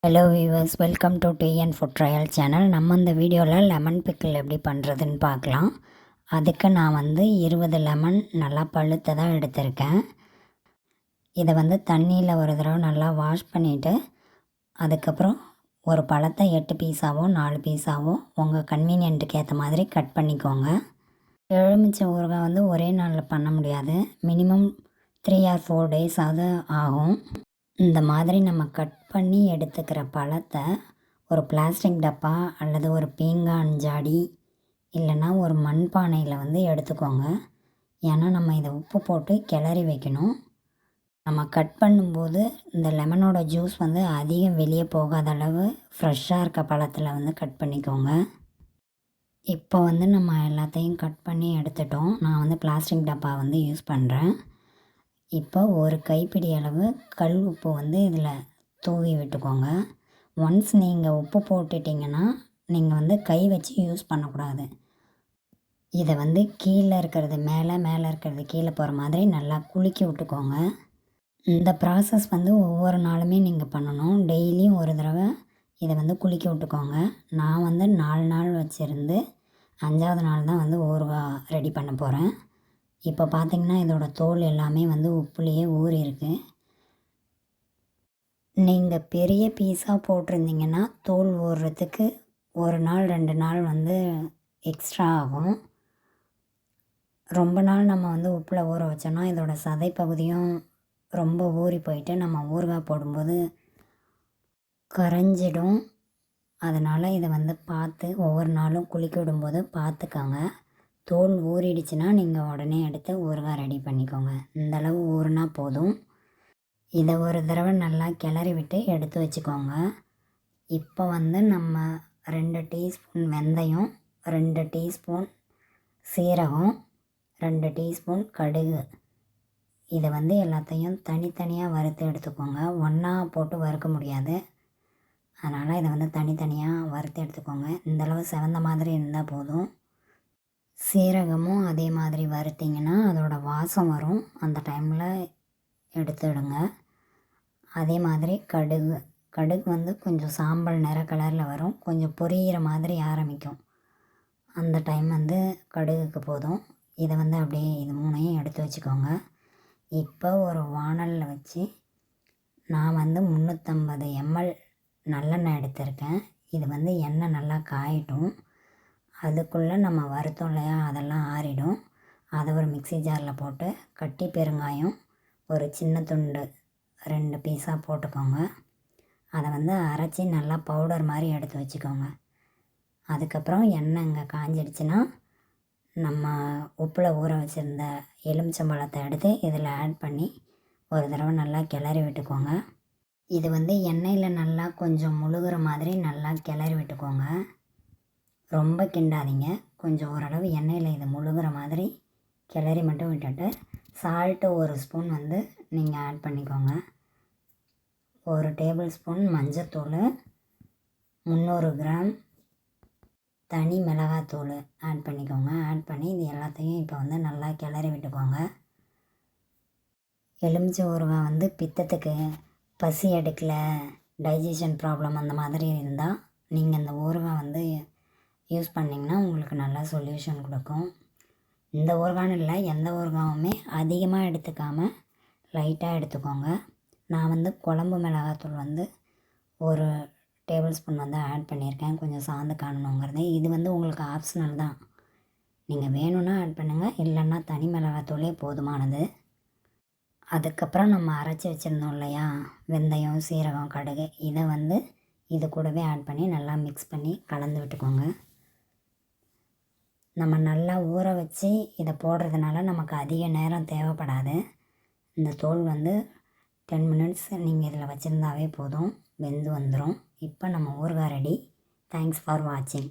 Hello viewers, welcome to tea and food trial channel. நம்ம இந்த வீடியோவில் லெமன் பிக்கிள் எப்படி பண்ணுறதுன்னு பார்க்கலாம். அதுக்கு நான் 20 லெமன் நல்லா பழுத்ததாக எடுத்திருக்கேன். இதை தண்ணியில் ஒரு தடவை நல்லா வாஷ் பண்ணிவிட்டு அதுக்கப்புறம் ஒரு பழத்தை 8 பீஸாவோ 4 பீஸாவோ உங்கள் கன்வீனியன்ட்டுக்கு ஏற்ற மாதிரி கட் பண்ணிக்கோங்க. எலுமிச்சை ஊறுகாய் ஒரே நாளில் பண்ண முடியாது. மினிமம் 3 or 4 டேஸாவது ஆகும். இந்த மாதிரி நம்ம கட் பண்ணி எடுத்துக்கிற பழத்தை ஒரு பிளாஸ்டிக் டப்பா அல்லது ஒரு பீங்கான் ஜாடி இல்லைன்னா ஒரு மண்பானையில் எடுத்துக்கோங்க. ஏன்னா நம்ம இதை உப்பு போட்டு கிளறி வைக்கணும். நம்ம கட் பண்ணும்போது இந்த லெமனோட ஜூஸ் அதிகம் வெளியே போகாத அளவு ஃப்ரெஷ்ஷாக இருக்க பழத்தில் கட் பண்ணிக்கோங்க. இப்போ நம்ம எல்லாத்தையும் கட் பண்ணி எடுத்துட்டோம். நான் பிளாஸ்டிக் டப்பா யூஸ் பண்ணுறேன். இப்போ ஒரு கைப்பிடி அளவு கல் உப்பு இதில் தூவி விட்டுக்கோங்க. ஒன்ஸ் நீங்கள் உப்பு போட்டுட்டிங்கன்னா நீங்கள் கை வச்சு யூஸ் பண்ணக்கூடாது. இதை கீழே இருக்கிறது மேலே இருக்கிறது கீழே போகிற மாதிரி நல்லா குலுக்கி விட்டுக்கோங்க. இந்த ப்ராசஸ் ஒவ்வொரு நாளுமே நீங்கள் பண்ணணும். டெய்லியும் ஒரு தடவை இதை குலுக்கி விட்டுக்கோங்க. நான் 4 நாள் வச்சுருந்து 5ஆவது நாள் தான் ஊறுகாய் ரெடி பண்ண போகிறேன். இப்போ பார்த்திங்கன்னா இதோட தோல் எல்லாமே உப்புலேயே ஊறியிருக்கு. நீங்கள் பெரிய பீஸாக போட்டிருந்தீங்கன்னா தோல் ஊறுறதுக்கு 1 நாள் 2 நாள் எக்ஸ்ட்ரா ஆகும். ரொம்ப நாள் நம்ம உப்பில் ஊற வச்சோன்னா இதோட சதை பகுதியும் ரொம்ப ஊறி போயிட்டு நம்ம ஊறுகாய் போடும்போது கரைஞ்சிடும். அதனால் இதை பார்த்து ஒவ்வொரு நாளும் குலுக்கி விடும்போது பார்த்துக்கோங்க. தோல் ஊறிடுச்சுன்னா நீங்கள் உடனே எடுத்து ஊறுகாய் ரெடி பண்ணிக்கோங்க. இந்தளவு ஊறுனா போதும். இதை ஒரு தடவை நல்லா கிளறி விட்டு எடுத்து வச்சுக்கோங்க. இப்போ நம்ம 2 டீஸ்பூன் வெந்தயம், 2 டீஸ்பூன் சீரகம், 2 டீஸ்பூன் கடுகு, இதை எல்லாத்தையும் தனித்தனியாக வறுத்து எடுத்துக்கோங்க. ஒன்றா போட்டு வறுக்க முடியாது. அதனால் இதை தனித்தனியாக வறுத்து எடுத்துக்கோங்க. இந்தளவு செவந்த மாதிரி இருந்தால் போதும். சீரகமும் அதே மாதிரி வறுத்திங்கன்னா அதோடய வாசம் வரும். அந்த டைமில் எடுத்துடுங்க. அதே மாதிரி கடுகு கொஞ்சம் சாம்பல் நிற கலரில் வரும். கொஞ்சம் பொரியிற மாதிரி ஆரம்பிக்கும். அந்த டைம் கடுகுக்கு போதும். இதை அப்படியே இது 3ஐயும் எடுத்து வச்சுக்கோங்க. இப்போ ஒரு வாணலில் வச்சு நான் 350 ml நல்லெண்ணெய் எடுத்திருக்கேன். இது எண்ணெய் நல்லா காயட்டும். அதுக்குள்ளே நம்ம வறுத்தோம் இல்லையா, அதெல்லாம் ஆறிடும். அதை ஒரு மிக்ஸி ஜாரில் போட்டு கட்டி பெருங்காயம் ஒரு சின்ன துண்டு 2 பீஸாக போட்டுக்கோங்க. அதை அரைச்சி நல்லா பவுடர் மாதிரி எடுத்து வச்சுக்கோங்க. அதுக்கப்புறம் எண்ணெய் இங்கே காஞ்சிடுச்சுன்னா நம்ம உப்பில் ஊற வச்சுருந்த எலுமிச்சம்பழத்தை எடுத்து இதில் ஆட் பண்ணி ஒரு தடவை நல்லா கிளறி விட்டுக்கோங்க. இது எண்ணெயில் நல்லா கொஞ்சம் முழுகிற மாதிரி நல்லா கிளறி விட்டுக்கோங்க. ரொம்ப கிண்டாதீங்க. கொஞ்சம் ஓரளவு எண்ணெயில் இது முழுகிற மாதிரி கிளறி மட்டும் விட்டுட்டு சால்ட்டு 1 ஸ்பூன் நீங்கள் ஆட் பண்ணிக்கோங்க. 1 டேபிள் ஸ்பூன் மஞ்சத்தூள், 300 கிராம் தனி மிளகாத்தூள் ஆட் பண்ணிக்கோங்க. ஆட் பண்ணி இது எல்லாத்தையும் இப்போ நல்லா கிளறி விட்டுக்கோங்க. எலுமிச்சை ஊறுகாய் பித்தத்துக்கு, பசி எடுக்கலை, டைஜஷன் ப்ராப்ளம் அந்த மாதிரி இருந்தால் நீங்கள் இந்த ஊறுகாய் யூஸ் பண்ணிங்கன்னா உங்களுக்கு நல்லா சொல்யூஷன் கொடுக்கும். இந்த ஊறுகாய்னு இல்லை, எந்த ஊறுகாயுமே அதிகமாக எடுத்துக்காமல் லைட்டாக எடுத்துக்கோங்க. நான் குழம்பு மிளகாத்தூள் 1 டேபிள் ஸ்பூன் ஆட் பண்ணியிருக்கேன். கொஞ்சம் சாந்து காணணுங்கிறது. இது உங்களுக்கு ஆப்ஷனல் தான். நீங்கள் வேணும்னா ஆட் பண்ணுங்கள், இல்லைன்னா தனி மிளகாத்தூளே போதுமானது. அதுக்கப்புறம் நம்ம அரைச்சி வச்சுருந்தோம் இல்லையா, வெந்தயம், சீரகம், கடுகு, இதை இது கூடவே ஆட் பண்ணி நல்லா மிக்ஸ் பண்ணி கலந்து விட்டுக்கோங்க. நம்ம நல்லா ஊற வச்சு இதை போடுறதுனால நமக்கு அதிக நேரம் தேவைப்படாது. இந்த தோல் 10 மினிட்ஸ் நீங்கள் இதில் வச்சுருந்தாவே போதும், வெந்து வந்துடும். இப்போ நம்ம ஊறுகாய் ரெடி. தேங்க்ஸ் ஃபார் வாட்சிங்.